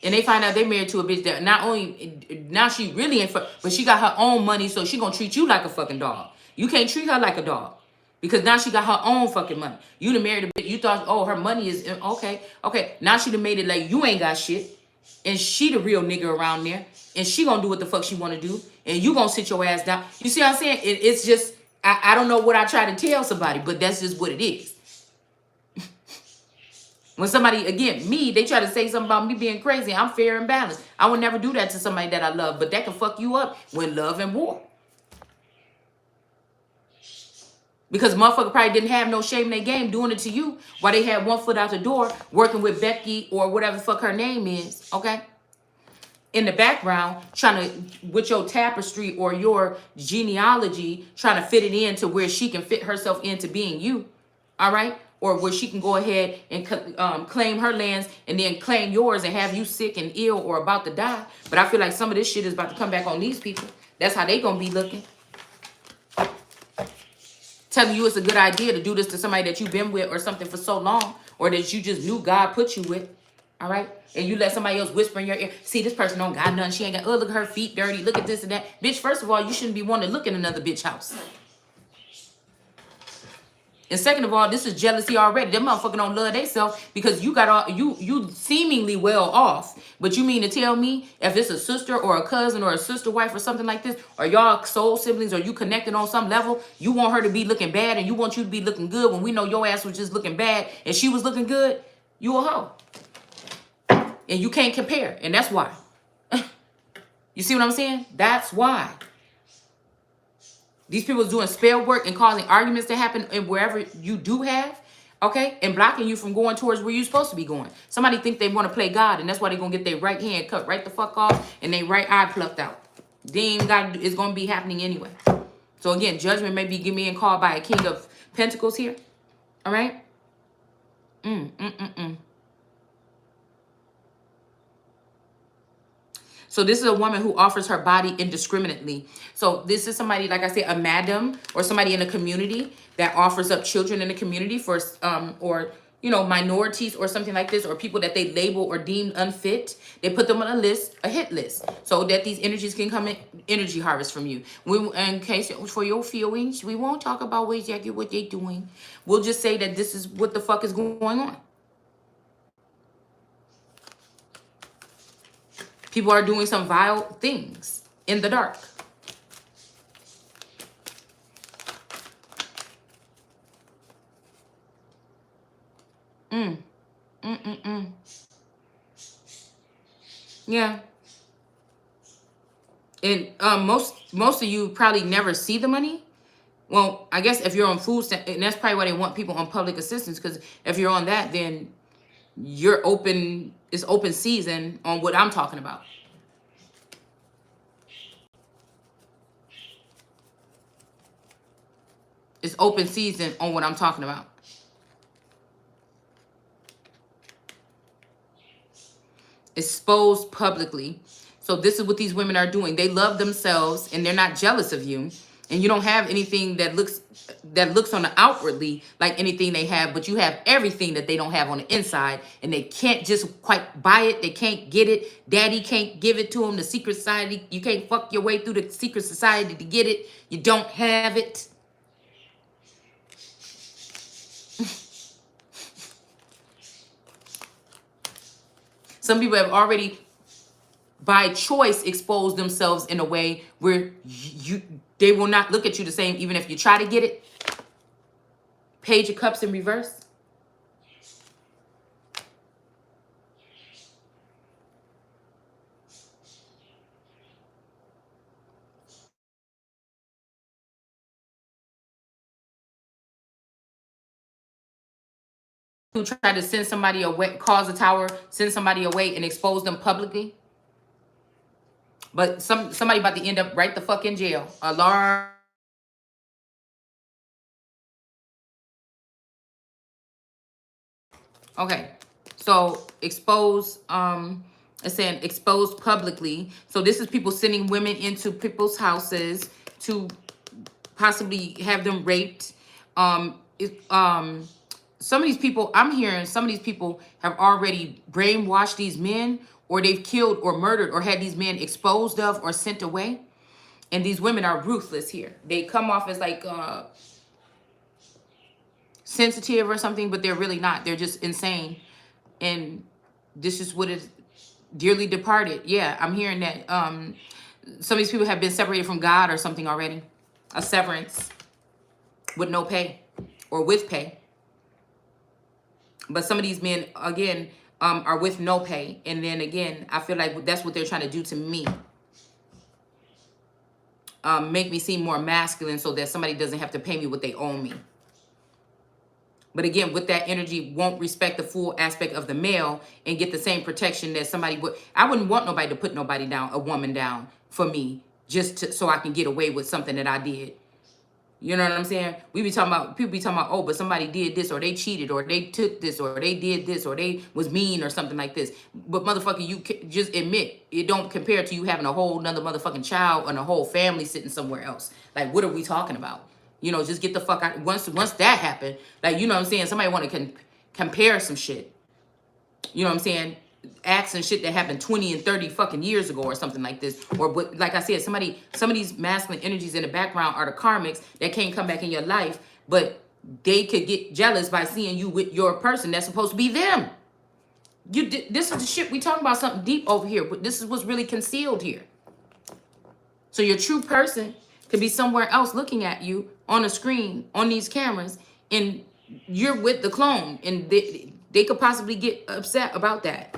And they find out they married to a bitch that not only, now she really in, but she got her own money, so she gonna treat you like a fucking dog. You can't treat her like a dog, because now she got her own fucking money. You done married a bitch, you thought, oh, her money is, okay. Now she done made it like you ain't got shit. And she the real nigga around there. And she gonna do what the fuck she wanna do. And you gonna sit your ass down. You see what I'm saying? It's just, I don't know what I try to tell somebody, but that's just what it is. When somebody, again, me, they try to say something about me being crazy, I'm fair and balanced. I would never do that to somebody that I love, but that can fuck you up when love and war. Because motherfucker probably didn't have no shame in their game doing it to you while they had one foot out the door working with Becky or whatever the fuck her name is, okay? In the background, trying to, with your tapestry or your genealogy, trying to fit it in to where she can fit herself into being you, all right? Or where she can go ahead and claim her lands and then claim yours and have you sick and ill or about to die. But I feel like some of this shit is about to come back on these people. That's how they gonna be looking. Telling you it's a good idea to do this to somebody that you've been with or something for so long, or that you just knew God put you with, all right? And you let somebody else whisper in your ear, see, this person don't got nothing, she ain't got, oh, look at her feet dirty, look at this and that. Bitch, first of all, you shouldn't be wanting to look in another bitch house. And second of all, this is jealousy already. Them motherfuckers don't love themselves because you got all, you seemingly well off. But you mean to tell me if it's a sister or a cousin or a sister wife or something like this, or y'all soul siblings, or you connected on some level, you want her to be looking bad and you want you to be looking good when we know your ass was just looking bad and she was looking good? You a hoe. And you can't compare. And that's why. You see what I'm saying? That's why. These people doing spell work and causing arguments to happen in wherever you do have, okay? And blocking you from going towards where you're supposed to be going. Somebody think they want to play God, and that's why they're going to get their right hand cut right the fuck off and their right eye plucked out. They ain't got, it's going to be happening anyway. So again, judgment may be being called by a King of Pentacles here, all right? So this is a woman who offers her body indiscriminately. So this is somebody, like I said, a madam or somebody in a community that offers up children in the community for, or, you know, minorities or something like this, or people that they label or deem unfit. They put them on a list, a hit list, so that these energies can come in, energy harvest from you. In case for your feelings, we won't talk about exactly what they're doing. We'll just say that this is what the fuck is going on. People are doing some vile things in the dark. Yeah. And most of you probably never see the money. Well, I guess if you're on food stamp, and that's probably why they want people on public assistance, because if you're on that, then you're open, it's open season on what I'm talking about. It's open season on what I'm talking about. Exposed publicly. So this is what these women are doing. They love themselves and they're not jealous of you. And you don't have anything that looks on the outwardly like anything they have, but you have everything that they don't have on the inside, and they can't just quite buy it. They can't get it. Daddy can't give it to them. The secret society, you can't fuck your way through the secret society to get it. You don't have it. Some people have already by choice expose themselves in a way where they will not look at you the same even if you try to get it. Page of Cups in reverse. Who try to send somebody away, cause a tower, send somebody away and expose them publicly. But somebody about to end up right the fuck in jail. A large. Okay, so expose, it's saying exposed publicly. So this is people sending women into people's houses to possibly have them raped. Some of these people, I'm hearing some of these people have already brainwashed these men, or they've killed or murdered or had these men exposed of or sent away. And these women are ruthless here. They come off as like sensitive or something, but they're really not. They're just insane. And this is what is dearly departed. Yeah, I'm hearing that some of these people have been separated from God or something already. A severance with no pay or with pay. But some of these men, again, are with no pay. And then again, I feel like that's what they're trying to do to me. Make me seem more masculine so that somebody doesn't have to pay me what they owe me. But again, with that energy, won't respect the full aspect of the male and get the same protection that somebody would. I wouldn't want nobody to put nobody down, a woman down for me, so I can get away with something that I did. You know what I'm saying? We be talking about, people be talking about, oh, but somebody did this, or they cheated, or they took this, or they did this, or they was mean, or something like this. But motherfucker, you just admit, it don't compare to you having a whole nother motherfucking child and a whole family sitting somewhere else. Like, what are we talking about? You know, just get the fuck out. Once that happened, like, you know what I'm saying? Somebody want to compare some shit. You know what I'm saying? Acts and shit that happened 20 and 30 fucking years ago or something like this. Or, but like I said, some of these masculine energies in the background are the karmics that can't come back in your life, but they could get jealous by seeing you with your person that's supposed to be them. This is the shit we talking about, something deep over here, but this is what's really concealed here. So your true person could be somewhere else looking at you on a screen, on these cameras, and you're with the clone, and they could possibly get upset about that.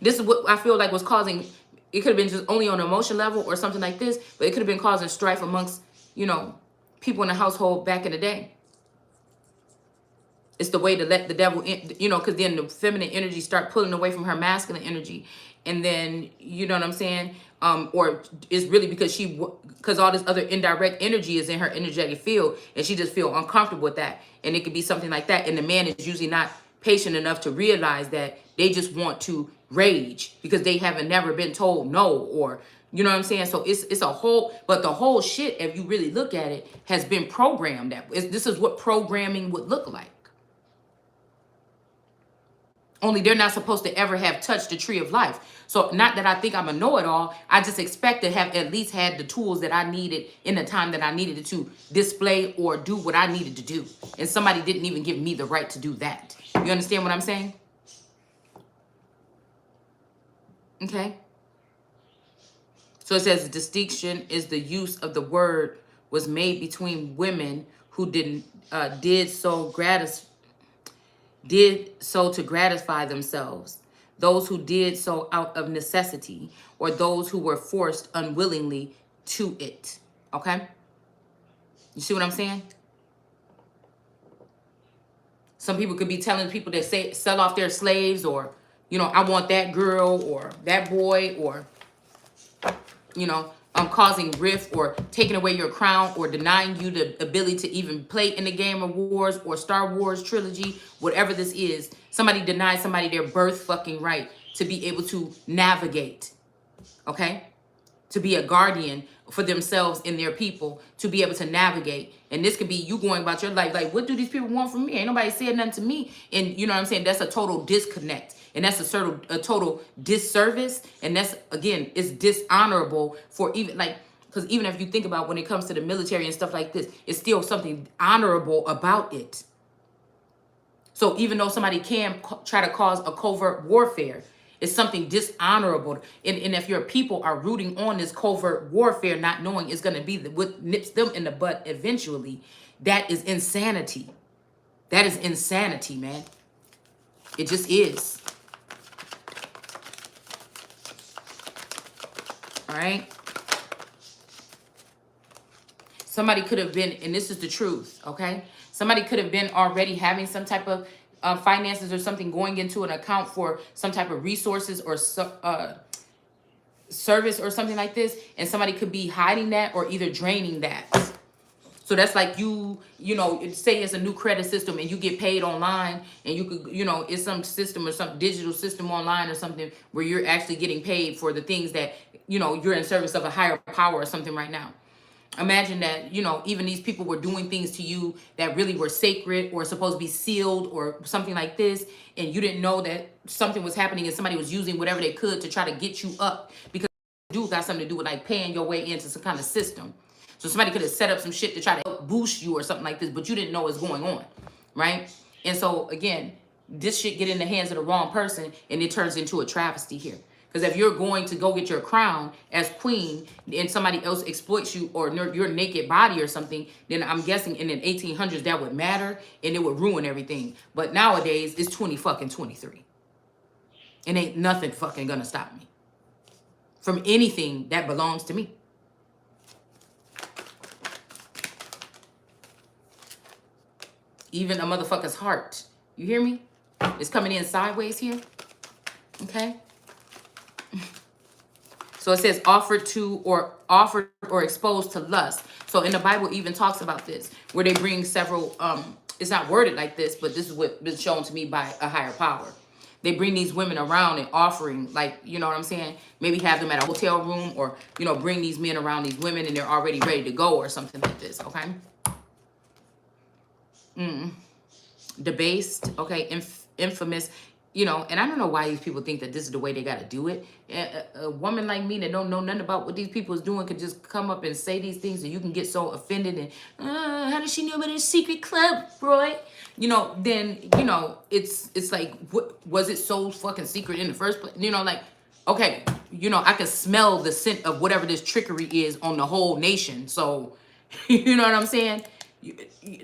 This is what I feel like was causing, it could have been just only on an emotion level or something like this, but it could have been causing strife amongst, you know, people in the household back in the day. It's the way to let the devil in, you know, because then the feminine energy start pulling away from her masculine energy. And then, you know what I'm saying? Or it's really because all this other indirect energy is in her energetic field, and she just feel uncomfortable with that. And it could be something like that. And the man is usually not patient enough to realize that they just want to rage because they haven't never been told no, or, you know what I'm saying? So it's a whole, but the whole shit, if you really look at it, has been programmed. This is what programming would look like. Only they're not supposed to ever have touched the tree of life. So not that I think I'm a know-it-all. I just expect to have at least had the tools that I needed in the time that I needed to display or do what I needed to do. And somebody didn't even give me the right to do that. You understand what I'm saying? Okay. So it says distinction is the use of the word was made between women who did so to gratify themselves, those who did so out of necessity, or those who were forced unwillingly to it. Okay? You see what I'm saying? Some people could be telling people that sell off their slaves, or, you know, I want that girl or that boy, or, you know, causing rift or taking away your crown or denying you the ability to even play in the Game of Wars or Star Wars trilogy, whatever this is. Somebody denies somebody their birth fucking right to be able to navigate, okay? To be a guardian for themselves and their people to be able to navigate. And this could be you going about your life like, what do these people want from me? Ain't nobody said nothing to me. And you know what I'm saying? That's a total disconnect. And that's a total disservice. And that's, again, it's dishonorable for even like, because even if you think about when it comes to the military and stuff like this, it's still something honorable about it. So even though somebody can try to cause a covert warfare, it's something dishonorable. And if your people are rooting on this covert warfare, not knowing it's going to be what nips them in the butt eventually, that is insanity. That is insanity, man. It just is. All right? Somebody could have been, and this is the truth, okay? Somebody could have been already having some type of finances or something going into an account for some type of resources or service or something like this. And somebody could be hiding that or either draining that. So that's like you know, say it's a new credit system and you get paid online and you could, you know, it's some system or some digital system online or something where you're actually getting paid for the things that, you know, you're in service of a higher power or something right now. Imagine that, you know, even these people were doing things to you that really were sacred or supposed to be sealed or something like this. And you didn't know that something was happening and somebody was using whatever they could to try to get you up, because do got something to do with like paying your way into some kind of system. So somebody could have set up some shit to try to boost you or something like this, but you didn't know what's going on, right? And so again, this shit get in the hands of the wrong person and it turns into a travesty here. Because if you're going to go get your crown as queen and somebody else exploits you or your naked body or something, then I'm guessing in the 1800s that would matter and it would ruin everything. But nowadays it's 2023. And ain't nothing fucking gonna stop me from anything that belongs to me. Even a motherfucker's heart. You hear me? It's coming in sideways here. Okay? So it says offered or exposed to lust. So in the Bible even talks about this, where they bring several, it's not worded like this, but this is what been shown to me by a higher power. They bring these women around and offering, like, you know what I'm saying? Maybe have them at a hotel room or, you know, bring these men around these women and they're already ready to go or something like this, okay? Debased, okay, infamous, you know, and I don't know why these people think that this is the way they got to do it. A woman like me that don't know nothing about what these people is doing could just come up and say these things and you can get so offended and, how does she know about a secret club, Roy? You know, then, you know, it's like, what, was it so fucking secret in the first place? You know, like, okay, you know, I can smell the scent of whatever this trickery is on the whole nation. So, you know what I'm saying?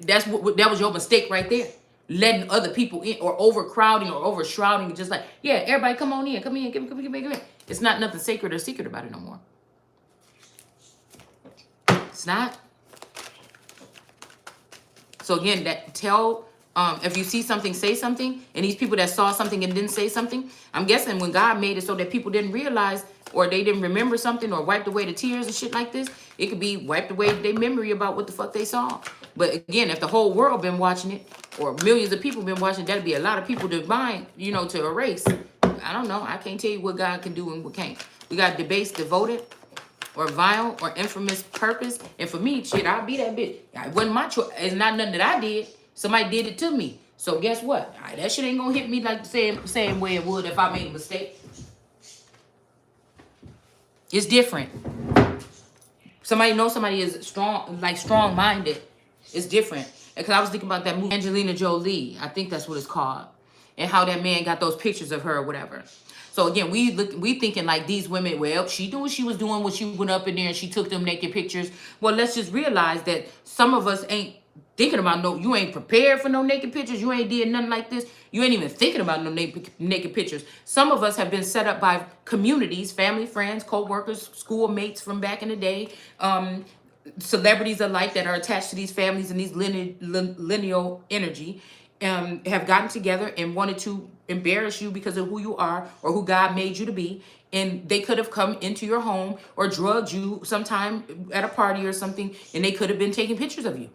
That was your mistake right there. Letting other people in or overcrowding or overshrouding, just like, yeah, everybody come on in, come in. It's not nothing sacred or secret about it no more. It's not. So again, if you see something, say something. And these people that saw something and didn't say something, I'm guessing when God made it so that people didn't realize or they didn't remember something or wiped away the tears and shit like this, it could be wiped away their memory about what the fuck they saw. But again, if the whole world been watching it or millions of people been watching, that'd be a lot of people to bind, you know, to erase. I don't know. I can't tell you what God can do and what can't. We got debased, devoted, or vile, or infamous purpose. And for me, shit, I'll be that bitch. It wasn't my choice. It's not nothing that I did. Somebody did it to me. So guess what? That shit ain't gonna hit me like the same way it would if I made a mistake. It's different. Somebody knows somebody is strong-minded. It's different. Because I was thinking about that movie, Angelina Jolie. I think that's what it's called. And how that man got those pictures of her or whatever. So again, we thinking like these women, well, she knew what she was doing when she went up in there and she took them naked pictures. Well, let's just realize that some of us ain't thinking about you ain't prepared for no naked pictures. You ain't did nothing like this. You ain't even thinking about no naked pictures. Some of us have been set up by communities, family, friends, co-workers, schoolmates from back in the day, celebrities alike that are attached to these families and these lineal energy, have gotten together and wanted to embarrass you because of who you are or who God made you to be. And they could have come into your home or drugged you sometime at a party or something, and they could have been taking pictures of you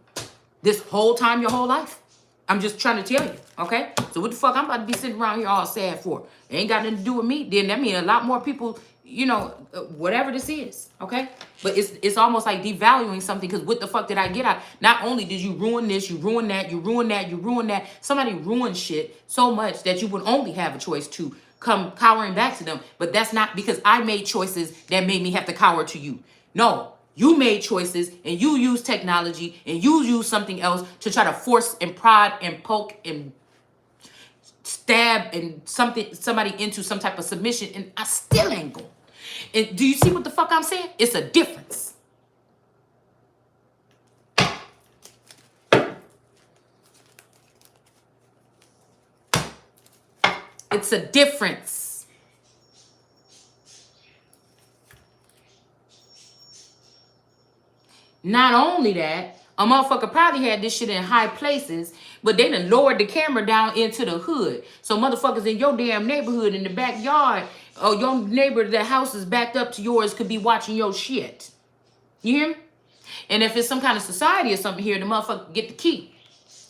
this whole time, your whole life. I'm just trying to tell you, okay? So what the fuck I'm about to be sitting around here all sad for? It ain't got nothing to do with me. Then that means a lot more people you know, whatever this is, okay? But it's almost like devaluing something, because what the fuck did I get out? Not only did you ruin this, you ruin that, you ruin that, you ruin that. Somebody ruined shit so much that you would only have a choice to come cowering back to them. But that's not because I made choices that made me have to cower to you. No, you made choices and you use technology and you use something else to try to force and prod and poke and stab and somebody into some type of submission, and I still ain't going. And do you see what the fuck I'm saying? It's a difference. It's a difference. Not only that, a motherfucker probably had this shit in high places, but they done lowered the camera down into the hood. So motherfuckers in your damn neighborhood, in the backyard, or your neighbor, the house is backed up to yours, could be watching your shit. You hear me? And if it's some kind of society or something here, the motherfucker get the key.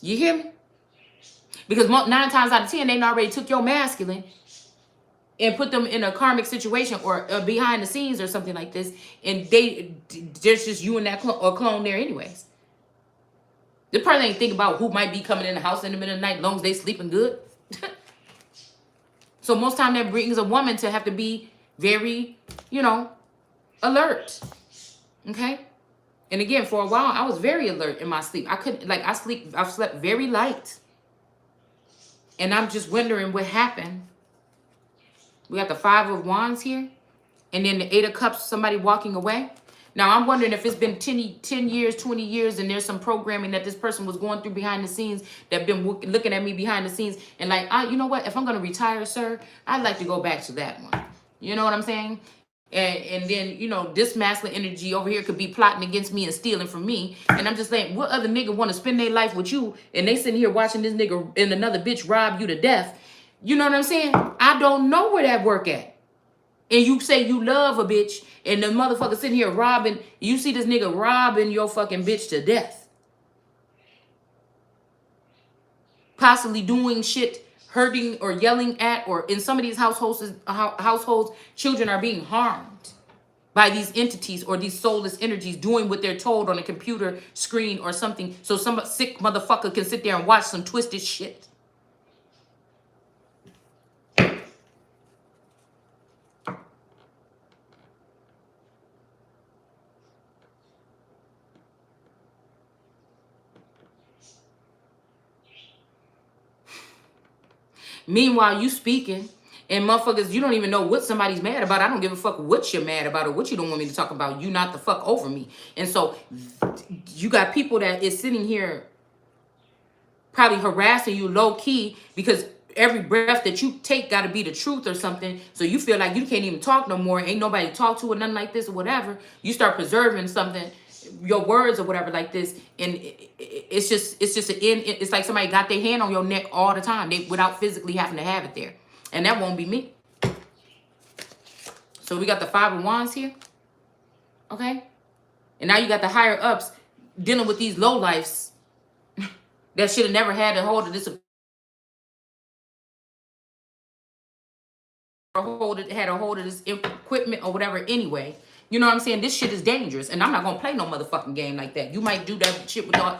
You hear me? Because 9 times out of 10, they already took your masculine and put them in a karmic situation or behind the scenes or something like this. And there's just you and that clone there anyways. The person ain't think about who might be coming in the house in the middle of the night, as long as they sleeping good. So most time that brings a woman to have to be very, you know, alert. Okay? And again, for a while, I was very alert in my sleep. I couldn't, like, I've slept very light. And I'm just wondering what happened. We got the 5 of Wands here. And then the 8 of Cups, somebody walking away. Now, I'm wondering if it's been 10 years, 20 years, and there's some programming that this person was going through behind the scenes that been looking at me behind the scenes. And like, you know what? If I'm going to retire, sir, I'd like to go back to that one. You know what I'm saying? And then, you know, this masculine energy over here could be plotting against me and stealing from me. And I'm just saying, what other nigga want to spend their life with you? And they sitting here watching this nigga and another bitch rob you to death. You know what I'm saying? I don't know where that work at. And you say you love a bitch, and the motherfucker sitting here robbing, you see this nigga robbing your fucking bitch to death. Possibly doing shit, hurting or yelling at, or in some of these households, children are being harmed by these entities or these soulless energies doing what they're told on a computer screen or something, so some sick motherfucker can sit there and watch some twisted shit. Meanwhile, you speaking, and motherfuckers, you don't even know what somebody's mad about. I don't give a fuck what you're mad about or what you don't want me to talk about. You not the fuck over me. And so you got people that is sitting here probably harassing you low key because every breath that you take got to be the truth or something. So you feel like you can't even talk no more. Ain't nobody to talk to or nothing like this or whatever. You start preserving something, your words or whatever like this, and it's just it's like somebody got their hand on your neck all the time, without physically having to have it there, and that won't be me. So we got the 5 of Wands here, okay, and now you got the higher ups dealing with these low lifes that should have never had a hold of this, had a hold of this equipment or whatever anyway. You know what I'm saying? This shit is dangerous, and I'm not gonna play no motherfucking game like that. You might do that shit with y'all.